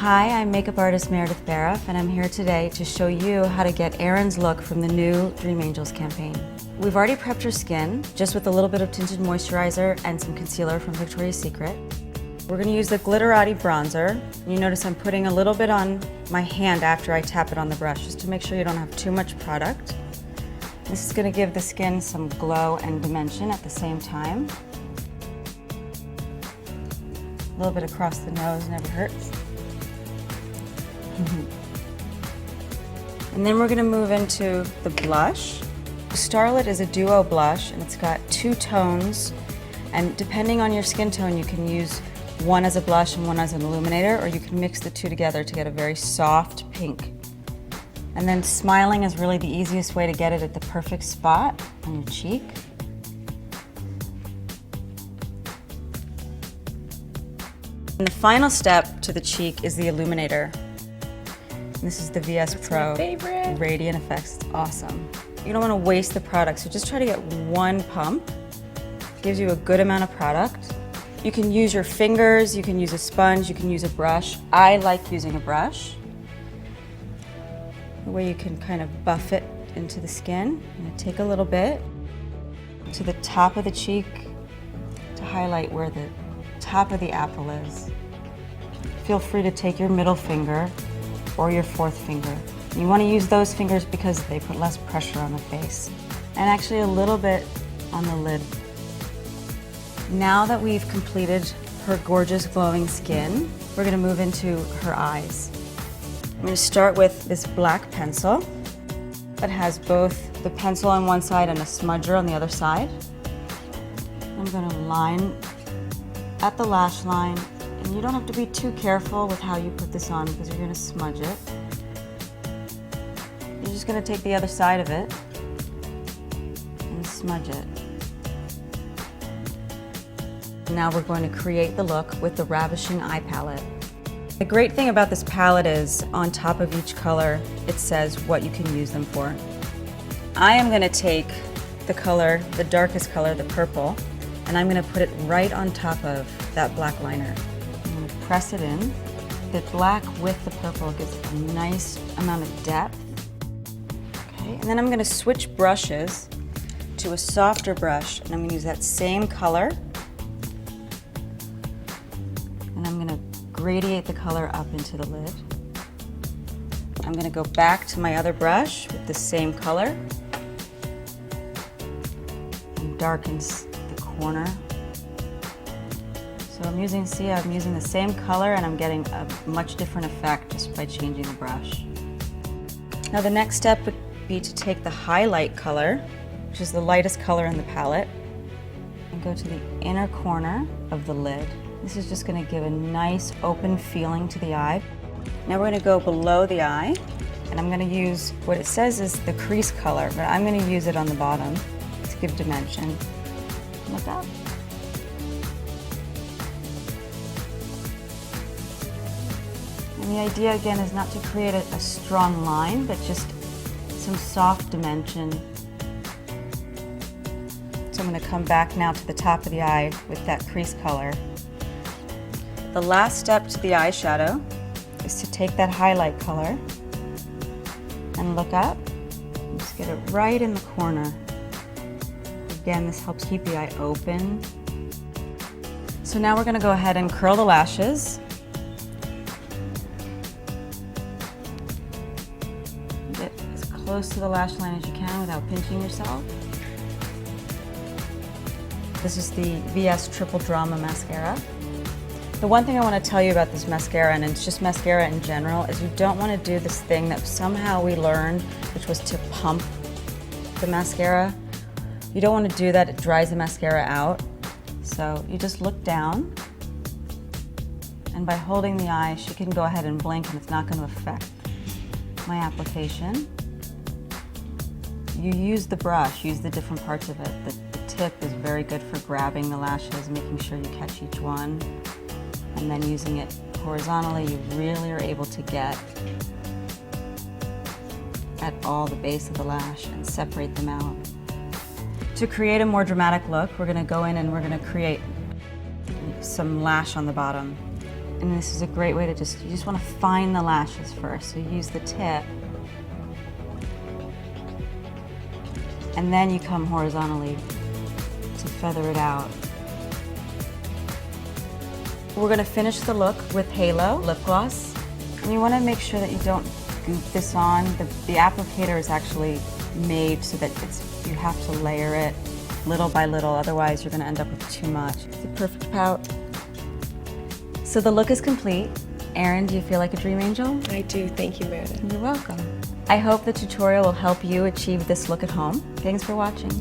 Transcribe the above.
Hi, I'm makeup artist Meredith Bariff, and I'm here today to show you how to get Erin's look from the new Dream Angels campaign. We've already prepped her skin, just with a little bit of tinted moisturizer and some concealer from Victoria's Secret. We're going to use the Glitterati bronzer. You notice I'm putting a little bit on my hand after I tap it on the brush, just to make sure you don't have too much product. This is going to give the skin some glow and dimension at the same time. A little bit across the nose never hurts. And then we're going to move into the blush. Starlit is a duo blush, and it's got two tones, and depending on your skin tone you can use one as a blush and one as an illuminator, or you can mix the two together to get a very soft pink. And then smiling is really the easiest way to get it at the perfect spot on your cheek. And the final step to the cheek is the illuminator. This is the VS Pro Radiant Effects. It's awesome. You don't want to waste the product, so just try to get one pump. Gives you a good amount of product. You can use your fingers, you can use a sponge, you can use a brush. I like using a brush. The way you can kind of buff it into the skin. I'm going to take a little bit to the top of the cheek to highlight where the top of the apple is. Feel free to take your middle finger or your fourth finger. You want to use those fingers because they put less pressure on the face. And actually a little bit on the lid. Now that we've completed her gorgeous glowing skin, we're going to move into her eyes. I'm going to start with this black pencil that has both the pencil on one side and a smudger on the other side. I'm going to line at the lash line. And you don't have to be too careful with how you put this on because you're going to smudge it. You're just going to take the other side of it and smudge it. Now we're going to create the look with the Ravishing Eye Palette. The great thing about this palette is on top of each color it says what you can use them for. I am going to take the color, the darkest color, the purple, and I'm going to put it right on top of that black liner. I'm going to press it in. The black with the purple gives a nice amount of depth. Okay, and then I'm going to switch brushes to a softer brush, and I'm going to use that same color. And I'm going to gradiate the color up into the lid. I'm going to go back to my other brush with the same color and darken the corner. So I'm using the same color and I'm getting a much different effect just by changing the brush. Now the next step would be to take the highlight color, which is the lightest color in the palette, and go to the inner corner of the lid. This is just going to give a nice open feeling to the eye. Now we're going to go below the eye, and I'm going to use what it says is the crease color, but I'm going to use it on the bottom to give dimension. Look up. And the idea again is not to create a strong line, but just some soft dimension. So I'm going to come back now to the top of the eye with that crease color. The last step to the eyeshadow is to take that highlight color and look up. And just get it right in the corner. Again, this helps keep the eye open. So now we're going to go ahead and curl the lashes. Get as close to the lash line as you can without pinching yourself. This is the VS Triple Drama Mascara. The one thing I want to tell you about this mascara, and it's just mascara in general, is you don't want to do this thing that somehow we learned, which was to pump the mascara. You don't want to do that, it dries the mascara out. So you just look down, and by holding the eye, she can go ahead and blink and it's not going to affect my application. You use the brush, use the different parts of it. The tip is very good for grabbing the lashes, making sure you catch each one. And then using it horizontally, you really are able to get at all the base of the lash and separate them out. To create a more dramatic look, we're going to go in and we're going to create some lash on the bottom. And this is a great way to you just want to find the lashes first. So you use the tip, and then you come horizontally to feather it out. We're going to finish the look with Halo lip gloss. And you want to make sure that you don't goop this on. The applicator is actually made so that you have to layer it little by little, otherwise you're going to end up with too much. It's a perfect pout. So the look is complete. Erin, do you feel like a dream angel? I do. Thank you, Meredith. You're welcome. I hope the tutorial will help you achieve this look at home. Thanks for watching.